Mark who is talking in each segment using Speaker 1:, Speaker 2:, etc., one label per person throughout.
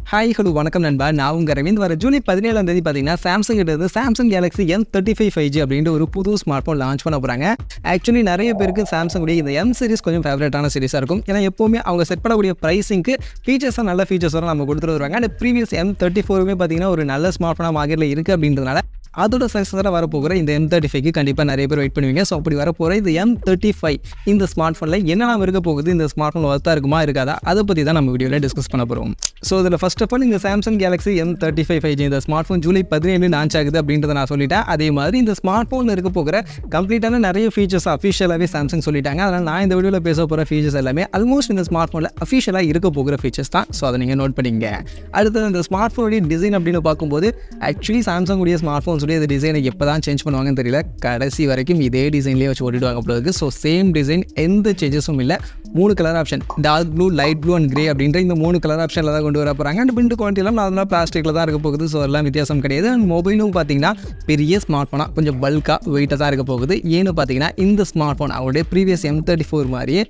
Speaker 1: Hi hello வணக்கம் நண்பா. நான் உங்கள் ரவீந்த். வர ஜூலை 17ஆம் தேதி பார்த்தீங்கன்னா சாம்சங் கிட்ட சாம்சங் கேலக்ஸி M35 5G அப்படின்ற ஒரு புது ஸ்மார்ட் ஃபோன் லான்ச் பண்ண போகிறாங்க. ஆக்சுவலி நிறைய பேருக்கு சாம்சங் உடைய இந்த M சீரிஸ் கொஞ்சம் ஃபேவரட்டான சீரிஸாக இருக்கும். ஏன்னா எப்போவுமே அவங்க செட் பண்ணக்கூடிய ப்ரைஸிங்க்கு ஃபீச்சர்ஸாக நல்ல ஃபீச்சர்ஸோட நம்ம கொடுத்துட்டு வருவாங்க. அண்ட் ப்ரீவியஸ் M34மே பார்த்தீங்கன்னா ஒரு நல்ல ஸ்மார்ட் ஃபோனாக மார்க்கெட்டில் இருக்குது அப்படின்றதுனால அதோட சக்ஸஸாக வரப்போகிற இந்த M35க்கு கண்டிப்பாக நிறைய பேர் வெயிட் பண்ணுவீங்க. ஸோ அப்படி வரப்போகிற இந்த M35 இந்த ஸ்மார்ட் ஃபோனில் என்னெல்லாம் இருக்க போகுது, இந்த ஸ்மார்ட் ஃபோன் ஒர்த்தாக இருக்குமா இருக்காதா, அதை பற்றி தான் நம்ம வீடியோவில் டிஸ்கஸ் பண்ண போகிறோம். ஸோ இதில் ஃபர்ஸ்ட் ஆஃப் ஆல் இந்த சாம்சங் கேலக்ஸி M35 5G இந்த ஸ்மார்ட் ஃபோன் ஜூலை 17 லான்ச் ஆகுது அப்படின்றத நான் சொல்லிட்டேன். அதே மாதிரி இந்த ஸ்மார்ட் ஃபோனில் இருக்க போகிற கம்ப்ளீட்டான நிறைய ஃபீச்சர்ஸ் அஃபிஷியலாகவே சாம்சங் சொல்லிட்டாங்க. அதனால் நான் இந்த வீடியோவில் பேச போகிற ஃபீச்சர்ஸ் எல்லாமே ஆல்மோஸ்ட் இந்த ஸ்மார்ட் ஃபோனில் அஃபிஷியலாக இருக்க போகிற ஃபீச்சர்ஸ் தான். ஸோ அதை நீங்கள் நோட் பண்ணிங்க. அடுத்தது இந்த ஸ்மார்ட் ஃபோனுடைய டிசைன் அப்படின்னு பார்க்கும்போது ஆக்சுவலி சாம்சங் உடைய ஸ்மார்ட் ஃபோன்ஸுடைய இந்த டிசைனை எப்போ தான் சேஞ்ச் பண்ணுவாங்கன்னு தெரியல. கடைசி வரைக்கும் இதே டிசைன்லேயே வச்சு ஓடிடுவாங்க போல இருக்குது. ஸோ சேம் டிசைன், எந்த சேஞ்சஸும் இல்லை. 3 colour option, dark blue, light blue and grey அப்படின்ற இந்த 3 கலர் ஆப்ஷனில் தான் கொண்டு வர போகிறாங்க. அண்ட் பில்டு குவாலிட்டிலாம் நார்மலாக பிளாஸ்டிக்கில் தான் இருக்க போகுது. ஸோ எல்லாம் வித்தியாசம் கிடையாது. அண்ட் மொபைலும் பார்த்தீங்கன்னா பெரிய ஸ்மார்ட் ஃபோனாக கொஞ்சம் பல்காக வெயிட்டாக தான் இருக்க போகுது. ஏன்னு பார்த்தீங்கன்னா இந்த ஸ்மார்ட் ஃபோன் அவருடைய ப்ரீவியஸ் M34 மாதிரியே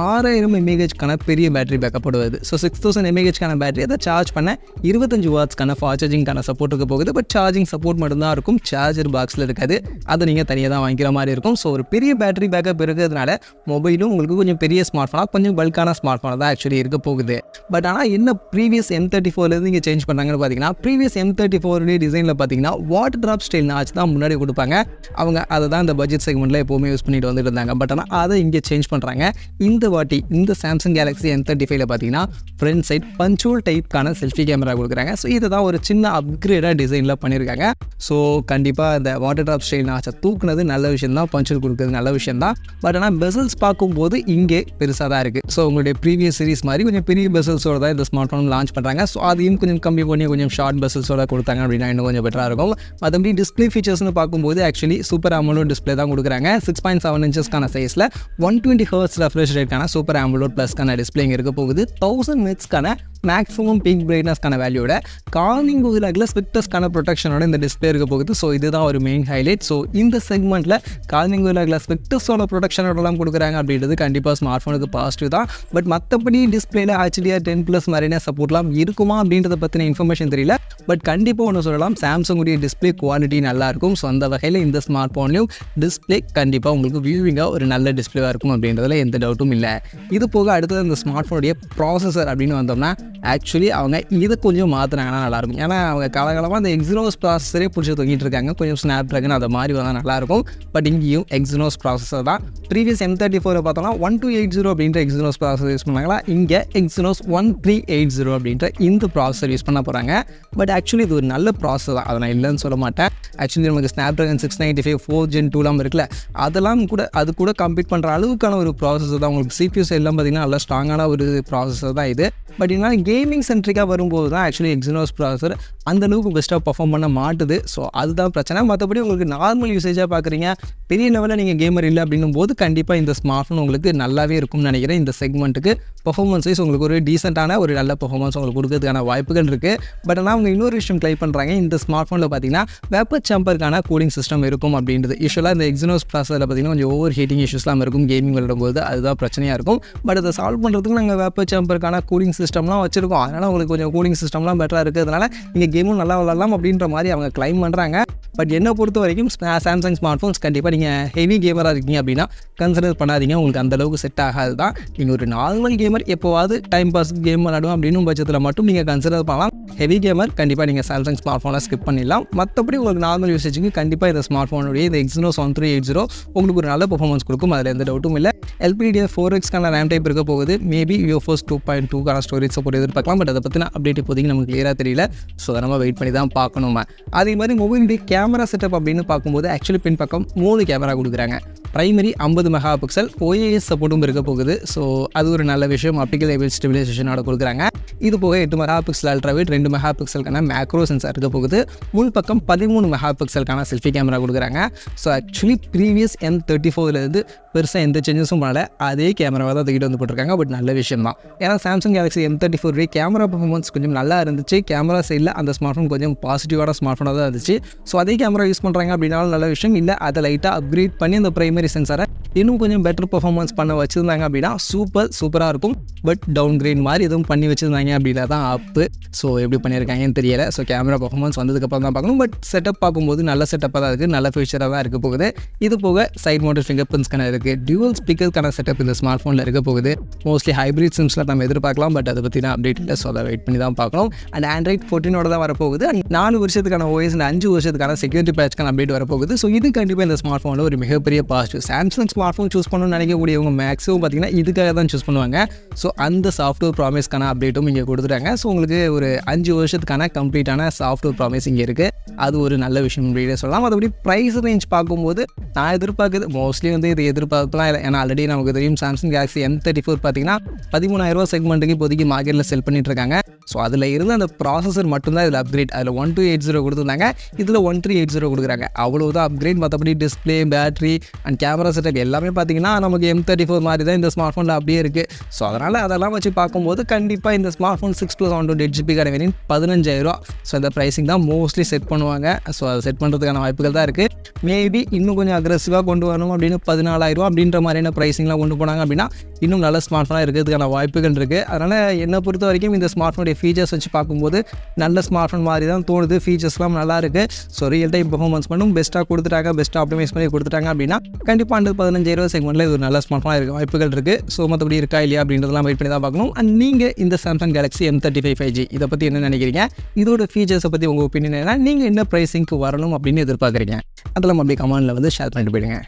Speaker 1: 6000 mAh பெரிய பேட்டரி பேக்கப் போடுவது. ஸோ 6000 mAh பேட்டரி அதை சார்ஜ் பண்ண 25 வாட்ஸ்க்கான ஃபாஸ்ட் சார்ஜிங்கான சப்போர்ட் இருக்க போகுது. பட் சார்ஜிங் சப்போர்ட் மட்டும்தான் இருக்கும், சார்ஜர் பாக்ஸில் இருக்காது. அதை நீங்கள் தனியாக தான் வாங்கிக்கிற மாதிரி இருக்கும். ஸோ ஒரு பெரிய பேட்டரி பேக்கப் இருக்கிறதுனால மொபைலும் உங்களுக்கு கொஞ்சம் பெரிய ஸ்மார்ட் ஃபோனாக கொஞ்சம் பல்கான ஸ்மார்ட் ஃபோனாக தான் ஆக்சுவலி இருக்க போகுது. பட் ஆனால் என்ன ப்ரீவியஸ் M34லேருந்து இங்கே சேஞ்ச் பண்ணுறாங்கன்னு பார்த்தீங்கன்னா ப்ரீவியஸ் M34 டிசைனில் பார்த்தீங்கன்னா வாட்டர் ட்ராப் ஸ்டைல் நாச் தான் முன்னாடி கொடுப்பாங்க. அவங்க அதை தான் இந்த பட்ஜெட் செக்மெண்ட்டில் எப்போவுமே யூஸ் பண்ணிட்டு வந்துட்டு இருந்தாங்க. பட் ஆனால் அதை இங்கே சேஞ்ச் பண்ணுறாங்க. இந்த வாட்டி இந்த சாம்சங் கேலக்ஸி M35ல பார்த்தீங்கன்னா ஃப்ரண்ட் சைட் பஞ்சுவல் டைப்க்கான செல்ஃபி கேமரா கொடுக்குறாங்க. ஸோ இதை தான் ஒரு சின்ன அப்கிரேடாக டிசைனில் பண்ணியிருக்காங்க. ஸோ கண்டிப்பாக இந்த வாட்டர் ட்ராப் ஸ்டைல் நாச்சை தூக்குனது நல்ல விஷயம் தான், பஞ்சுவல் கொடுக்குறது நல்ல விஷயம் தான். பட் ஆனால் பெசல்ஸ் பார்க்கும்போது இங்கே பெருசாக தான் இருக்குது. ஸோ உங்களுடைய ப்ரீவியஸ் சீரிஸ் மாதிரி கொஞ்சம் பெரிய பெசல்ஸோட தான் இந்த ஸ்மார்ட் ஃபோன் லான்ச் பண்ணுறாங்க. ஸோ அதையும் கொஞ்சம் கம்மி பண்ணி கொஞ்சம் ஷார்ட் பெசல்ஸோட கொடுத்தாங்க அப்படின்னா இன்னும் கொஞ்சம் பெட்டராக இருக்கும். மற்றபடி டிஸ்பிளே ஃபீச்சர்ஸ்னு பார்க்கும்போது ஆக்சுவலி சூப்பர் AMOLED டிஸ்பிளே தான் கொடுக்குறாங்க. 6.7 inches சைஸில் 120 Hz ரெஃப்ரெஷ் ரேட்கான சூப்பர் AMOLED ப்ளஸ்க்கான டிஸ்பிளே இங்கே இருக்க போகுது. 1000 nitsக்கான மேக்ஸிமம் பீக் பிரைட்னஸ்க்கான வேல்யூட கார்னிங் கோரில்லா ஸ்பெக்டர்ஸ்க்கான ப்ரொடெக்ஷனோட இந்த டிஸ்பிளே இருக்க போகுது. ஸோ இதுதான் ஒரு மெயின் ஹைலைட். ஸோ இந்த செக்மெண்ட்டில் கார்னிங் கோரில்லா ஸ்பெக்டர்ஸோட ப்ரொடெக்ஷனோடலாம் கொடுக்குறாங்க அப்படின்றது கண்டிப்பாக ஸ்மார்ட் ஃபோனுக்கு பாசிட்டிவ் தான். பட் மற்றபடி டிஸ்பிளேல HDR10+ மாதிரியான சப்போர்ட்லாம் இருக்குமா அப்படின்றத பற்றின இன்ஃபர்மேஷன் தெரியல. பட் கண்டிப்பாக ஒன்று சொல்லலாம், சாம்சங் உடைய டிஸ்பிளே குவாலிட்டி நல்லாயிருக்கும். ஸோ அந்த வகையில் இந்த ஸ்மார்ட் ஃபோன்லையும் டிஸ்பிளே கண்டிப்பாக உங்களுக்கு வியூவிங்காக ஒரு நல்ல டிஸ்பிளேவாக இருக்கும் அப்படின்றதுல எந்த டவுட்டும் இல்லை. இது போக அடுத்தது இந்த ஸ்மார்ட் ஃபோனுடைய ப்ராசஸர் அப்படின்னு வந்தோம்னா ஆக்சுவலி அவங்க இதை கொஞ்சம் மாற்றினாங்கன்னா நல்லாயிருக்கும். ஏன்னா அவங்க காலகாலமாக அந்த எக்ஸினோஸ் ப்ராசஸரே பிடிச்சி தூங்கிட்டு இருக்காங்க. கொஞ்சம் ஸ்னாப் ட்ராகன் அதை மாதிரி வந்தால் நல்லாயிருக்கும். பட் இங்கேயும் எக்ஸினோஸ் ப்ராசஸர் தான். ப்ரீவியஸ் M34 பார்த்தோம்னா 1280 அப்படின்ற எக்ஸினோஸ் ப்ராசஸர் யூஸ் பண்ணாங்களா, இங்கே எக்ஸினோஸ் 1380 அப்படின்ற இந்த ப்ராசஸர் யூஸ் பண்ண போகிறாங்க. பட் ஆக்சுவலி இது ஒரு நல்ல ப்ராசஸர் தான், அதை நான் இல்லைன்னு சொல்ல மாட்டேன். ஆக்சுவலி நமக்கு ஸ்னாப் ட்ராகன் 695 4th Gen 2 இருக்குல்ல, அதெல்லாம் கூட அது கூட கம்ப்ளீட் பண்ணுற அளவுக்கான ஒரு ப்ராசஸர் தான். உங்களுக்கு CPU எல்லாம் பார்த்திங்கன்னா நல்லா ஸ்ட்ராங்கான ஒரு ப்ராசஸர் தான் இது. பட் இருந்தாலும் கேமிங் சென்ட்ரிக்காக வரும்போது தான் ஆக்சுவலி எக்ஸினோஸ் ப்ராசஸர் அந்தளவுக்கு பெஸ்ட்டாக பர்ஃபார்ம் பண்ண மாட்டுது. ஸோ அதுதான் பிரச்சனை. மற்றபடி உங்களுக்கு நார்மல் யூசேஜாக பார்க்குறீங்க, பெரிய லெவலில் நீங்கள் கேமர் இல்லை அப்படின்னும் போது கண்டிப்பாக இந்த ஸ்மார்ட் ஃபோன் உங்களுக்கு நல்லாவே இருக்கும்னு நினைக்கிறேன். இந்த செக்மெண்ட்டுக்கு பர்ஃபார்மன்ஸ் வைஸ் உங்களுக்கு ஒரு டீசெண்டான ஒரு நல்ல பர்ஃபார்மன்ஸ் உங்களுக்கு கொடுக்கறதுக்கான வாய்ப்புகள் இருக்குது. பட் ஆனால் அவங்க இன்னொரு விஷயம் ட்ரை பண்ணுறாங்க. இந்த ஸ்மார்ட் ஃபோனில் பார்த்தீங்கன்னா வேப்பர் சேம்பருக்கான கூலிங் சிஸ்டம் இருக்கும் அப்படின்றது. யூஸ்வலாக இந்த எக்ஸினோஸ் ப்ராசஸரில் பார்த்தீங்கன்னா கொஞ்சம் ஓவர் ஹீட்டிங் இஷ்யூஸ்லாம் இருக்கும் கேமிங் விளையாடும்போது, அதுதான் பிரச்சனையாக இருக்கும். பட் அதை சால்வ் பண்ணுறதுக்கு நாங்கள் வேப்பர் சேம்பருக்கான கூலிங் சிஸ்டம்லாம் வச்சுருக்கோம். அதனால் உங்களுக்கு கொஞ்சம் கூலிங் சிஸ்டம்லாம் பெட்டராக இருக்கிறதுனால நீங்கள் கேமும் நல்லா விளாட்லாம் அப்படின்ற மாதிரி அவங்க கிளைம் பண்ணுறாங்க. பட் என்னை பொறுத்த வரைக்கும் சாம்சங் ஸ்மார்ட் ஃபோன்ஸ் கண்டிப்பாக நீங்கள் ஹெவி கேமராக இருக்கீங்க அப்படின்னா கன்சிடர் பண்ணாதீங்க. உங்களுக்கு அந்தளவுக்கு செட் ஆகாது தான். நீங்கள் ஒரு நார்மல் கேமர் எப்போவாது டைம் பாஸ் கேம் விளாடுவோம் அப்படின்னு பட்சத்தில் மட்டும் நீங்கள் கன்சிடர் பண்ணலாம். ஹெவி கேமர் கண்டிப்பாக நீங்கள் சாம்சங் ஸ்மார்ட் ஃபோனை ஸ்கிப் பண்ணிடலாம். மற்றபடி உங்களுக்கு நார்மல் யூசேஜுக்கு கண்டிப்பாக இந்த ஸ்மார்ட் ஃபோனுடைய இந்த எக்ஸினோஸ் 1380 உங்களுக்கு ஒரு நல்ல பர்ஃபார்மன்ஸ் கொடுக்கும், அதில் எந்த டவுட்டும் இல்லை. LPDDR4Xக்கான ரேம் டைப் இருக்க போகுது. மேபி UFS 2.2க்கான ஸ்டோரேஜ் சப்போர்ட் எதிர்பார்க்கலாம். பட் அதை பற்றின அப்டேட் இப்போதைக்கு நமக்கு கிளியராக தெரியல. ஸோ அதை நம்ம வெயிட் பண்ணி தான் பார்க்கணும். அதே மாதிரி மொபைலுடைய கேமரா செட்டப் அப்படின்னு பார்க்கும்போது ஆக்சுவலி பின் பக்கம் 3 கேமரா கொடுக்குறாங்க. பிரைமரி 50 MP, OIS சப்போர்ட்டும் இருக்க போகுது. ஸோ அது ஒரு நல்ல விஷயம். ஆப்டிக்கல் லேபிள் ஸ்டெபிலைசேஷனோட கொடுக்குறாங்க. இது போக 8 MP ultrawide, 2 MP macro sensor இருக்க போகுது. முன் பக்கம் 13 MP செல்ஃபி கேமரா கொடுக்குறாங்க. ஸோ ஆக்சுவலி ப்ரீவியஸ் M34லேருந்து பெருசாக எந்த சேஞ்சஸும் பண்ணல, அதே கேமராவை தான் தூக்கிட்டு வந்து போட்டிருக்காங்க. பட் நல்ல விஷயம் தான். ஏன்னா Samsung Galaxy M34 camera performance கொஞ்சம் நல்லா இருந்துச்சு. கேமரா சைடில் அந்த ஸ்மார்ட் ஃபோன் கொஞ்சம் பாசிட்டிவான ஸ்மார்ட் ஃபோனாக தான் இருந்துச்சு. ஸோ அதே கேமரா யூஸ் பண்ணுறாங்க அப்படின்னாலும் நல்ல விஷயம். இல்லை அதை லைட்டாக அப்கிரேட் பண்ணி அந்த பிரைமரி பிரைமரி சென்சாரை இன்னும் கொஞ்சம் பெட்டர் பெர்ஃபார்மன்ஸ் பண்ண வச்சுருந்தாங்க அப்படின்னா சூப்பராக இருக்கும். பட் டவுன் கிரேட் மாதிரி எதுவும் பண்ணி வச்சுருந்தாங்க அப்படின்னா தான் அப்பு. ஸோ எப்படி பண்ணியிருக்காங்கன்னு தெரியலை. ஸோ கேமரா பர்ஃபார்மன்ஸ் வந்ததுக்கப்புறம் தான் பார்க்கணும். பட் செட்டப் பார்க்கும்போது நல்ல செட்டப்பாக தான் இருக்குது, நல்ல ஃபியூச்சராக தான் இருக்க போகுது. இது போக சைட் மவுண்டட் ஃபிங்கர் பிரிண்ட்ஸ்க்கான இருக்குது, டியூவல் ஸ்பீக்கருக்கான செட்டப் இந்த ஸ்மார்ட் ஃபோனில் இருக்க போகுது. மோஸ்ட்லி ஹைப்ரிட் சிம்ஸில் நம்ம எதிர்பார்க்கலாம். பட் அதை பற்றி நான் அப்டேட் இல்லை. ஸோ அதை வெயிட் பண்ணி தான் பார்க்கணும். அண்ட் ஆண்ட்ராய்ட் 14 தான் வரப்போகுது. 4 வருஷத்துக்கான OS அண்ட் 5 வருஷத்துக்கான செக்யூரிட்டி பேட்ச்க்கான அப்டேட் வரப்போகுது. ஸோ இது கண்டிப்பாக இந்த ஸ்மார்ட் ஃபோனில் ஒரு மிகப்பெரிய positive. Samsung smart phone choose பண்ணணும்னு நினைக்கக்கூடியவங்க மேக்ஸிமம் பார்த்தீங்கன்னா இதுக்காக தான் சூஸ் பண்ணுவாங்க. ஸோ அந்த சாஃப்ட்வேர் ப்ராமிஸ்க்கான அப்டேட்டும் இங்கே கொடுத்துட்டாங்க. ஸோ உங்களுக்கு ஒரு 5 வருஷத்துக்கான கம்ப்ளீட்டான சாஃப்ட்வேர் ப்ராமிஸ் இங்கே இருக்குது. அது ஒரு நல்ல விஷயம் அப்படியே சொல்லலாம். மற்றபடி ப்ரைஸ் ரேஞ்ச் பார்க்கும்போது நான் எதிர்பார்க்குறது மோஸ்ட்லி வந்து இது எதிர்பார்க்கலாம் இல்லை. ஏன்னா ஆல்ரெடி நமக்கு தெரியும் சாம்சங் கேலக்ஸி M34 பார்த்தீங்கன்னா 13,000 செக்மெண்ட்டுக்கு இப்போதைக்கு மார்க்கெட்டில் செல் பண்ணிட்டு இருக்காங்க. ஸோ அதில் இருந்து அந்த ப்ராசஸர் மட்டும்தான் இதில் அப்கிரேட். அதில் 1280 கொடுத்துருந்தாங்க, இதில் 1380 கொடுக்குறாங்க. அவ்வளோதான் அப்கிரேட். மற்றபடி display, battery and camera setup எல்லாமே பார்த்தீங்கன்னா நமக்கு M34 மாதிரி தான் இந்த ஸ்மார்ட் ஃபோனில் அப்படியே இருக்குது. ஸோ அதெல்லாம் வச்சு பார்க்கும்போது கண்டிப்பாக இந்த smart phone 6+128GB variant 15,000. So இந்த ப்ரைஸிங் தான் மோஸ்ட்லி செட் பண்ணுவாங்க. ஸோ அதை செட் பண்ணுறதுக்கான வாய்ப்புகள் தான் இருக்குது. மேபி இன்னும் கொஞ்சம் அக்ரெசிவாக கொண்டு வரணும் அப்படின்னு 14,000 அப்படின்ற மாதிரியான ப்ரைஸிங்லாம் கொண்டு போனாங்க அப்படின்னா இன்னும் நல்ல ஸ்மார்ட் ஃபோனாக இருக்கிறதுக்கான வாய்ப்புகள் இருக்குது. அதனால் என்னை பொறுத்த வரைக்கும் இந்த ஸ்மார்ட் ஃபோனுடைய ஃபீச்சர்ஸ் வச்சு பார்க்கும்போது நல்ல ஸ்மார்ட் ஃபோன் மாதிரி தான் தோணுது. ஃபீச்சர்ஸ்லாம் நல்லா இருக்குது. ஸோ ரியல் டைம் பெர்ஃபார்மன்ஸ் பண்ணும் பெஸ்ட்டாக கொடுத்துட்டாங்க, பெஸ்ட்டாக ஆப்டிமைஸ் பண்ணி கொடுத்துட்டாங்க அப்படின்னா கண்டிப்பாக அந்த 15,000 செக்மெண்ட்டில் இது ஒரு நல்ல ஸ்மார்ட் ஃபோனாக இருக்க வாய்ப்புகள் இருக்குது. ஸோ மற்றபடி இருக்கா இல்லையா அப்படின்றதெல்லாம் வெயிட் பண்ணி தான் பார்க்கணும். அண்ட் நீங்கள் இந்த சாம்சங் கேலக்ஸி M35 5G இதை பற்றி என்ன நினைக்கிறீங்க? இதோட ஃபீச்சர்ஸை பற்றி உங்கள் ஒப்பீனியன் என்ன? நீங்கள் என்ன ப்ரைஸிங்க்கு வரணும் அப்படின்னு எதிர்பார்க்குறீங்க? அதெல்லாம் அப்படியே கமெண்ட்டில் வந்து ஷேர் பண்ணிட்டு போயிடுங்க.